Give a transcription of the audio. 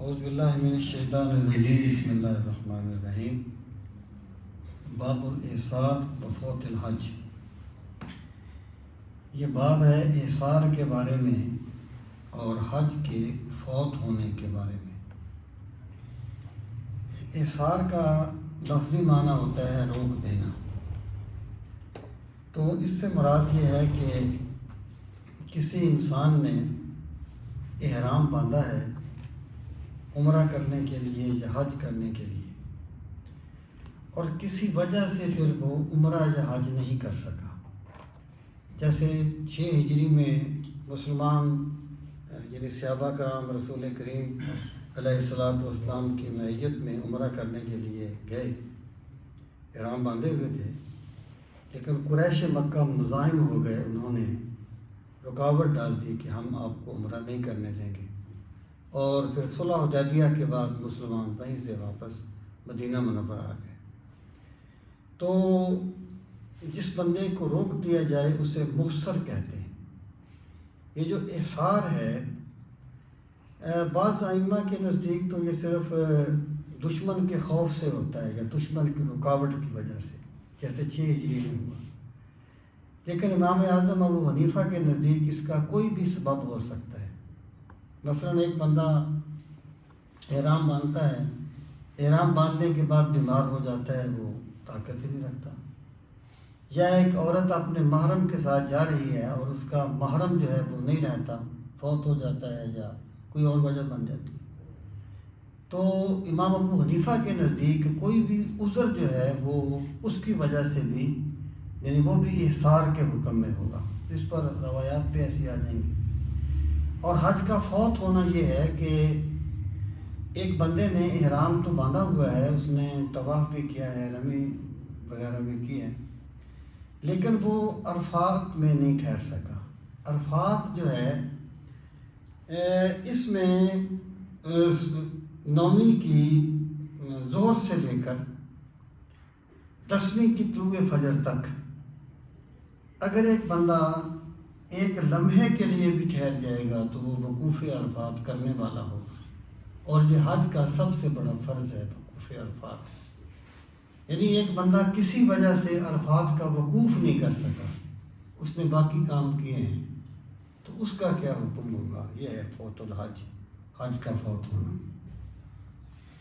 اعوذ باللہ من الشیطان الرجیم بسم اللہ الرحمن الرحیم باب الاعصار وفوت الحج۔ یہ باب ہے اعصار کے بارے میں اور حج کے فوت ہونے کے بارے میں۔ اعصار کا لفظی معنی ہوتا ہے روک دینا، تو اس سے مراد یہ ہے کہ کسی انسان نے احرام باندھا ہے عمرہ کرنے کے لیے یا حج کرنے کے لیے، اور کسی وجہ سے پھر وہ عمرہ یا حج نہیں کر سکا۔ جیسے 6 ہجری میں مسلمان یعنی صحابہ کرام رسول کریم علیہ الصلاۃ والسلام کی معیت میں عمرہ کرنے کے لیے گئے، احرام باندھے ہوئے تھے، لیکن قریش مکہ مزاحم ہو گئے، انہوں نے رکاوٹ ڈال دی کہ ہم آپ کو عمرہ نہیں کرنے دیں گے، اور پھر صلح حدیبیہ کے بعد مسلمان وہیں سے واپس مدینہ منورہ آ گئے۔ تو جس بندے کو روک دیا جائے اسے محصر کہتے ہیں۔ یہ جو احصار ہے بعض ائمہ کے نزدیک تو یہ صرف دشمن کے خوف سے ہوتا ہے یا دشمن کی رکاوٹ کی وجہ سے، جیسے 6 ہجری میں ہوا، لیکن امام اعظم ابو حنیفہ کے نزدیک اس کا کوئی بھی سبب ہو سکتا ہے۔ مثلاً ایک بندہ احرام باندھتا ہے، احرام باندھنے کے بعد بیمار ہو جاتا ہے، وہ طاقت ہی نہیں رکھتا، یا ایک عورت اپنے محرم کے ساتھ جا رہی ہے اور اس کا محرم جو ہے وہ نہیں رہتا، فوت ہو جاتا ہے یا کوئی اور وجہ بن جاتی ہے، تو امام ابو حنیفہ کے نزدیک کوئی بھی عذر جو ہے وہ اس کی وجہ سے بھی یعنی وہ بھی احصار کے حکم میں ہوگا۔ اس پر روایات پہ ایسی آ جائیں گی۔ اور حج کا فوت ہونا یہ ہے کہ ایک بندے نے احرام تو باندھا ہوا ہے، اس نے طواف بھی کیا ہے، رمی وغیرہ بھی کی ہے، لیکن وہ عرفات میں نہیں ٹھہر سکا۔ عرفات جو ہے اس میں 9ویں کی ظہر سے لے کر 10ویں کی طلوع فجر تک اگر ایک بندہ ایک لمحے کے لیے بھی ٹھہر جائے گا تو وہ وقوف عرفات کرنے والا ہوگا، اور یہ حج کا سب سے بڑا فرض ہے وقوف عرفات۔ یعنی ایک بندہ کسی وجہ سے عرفات کا وقوف نہیں کر سکا، اس نے باقی کام کیے ہیں، تو اس کا کیا حکم ہوگا؟ یہ ہے فوت الحج، حج کا فوت ہونا۔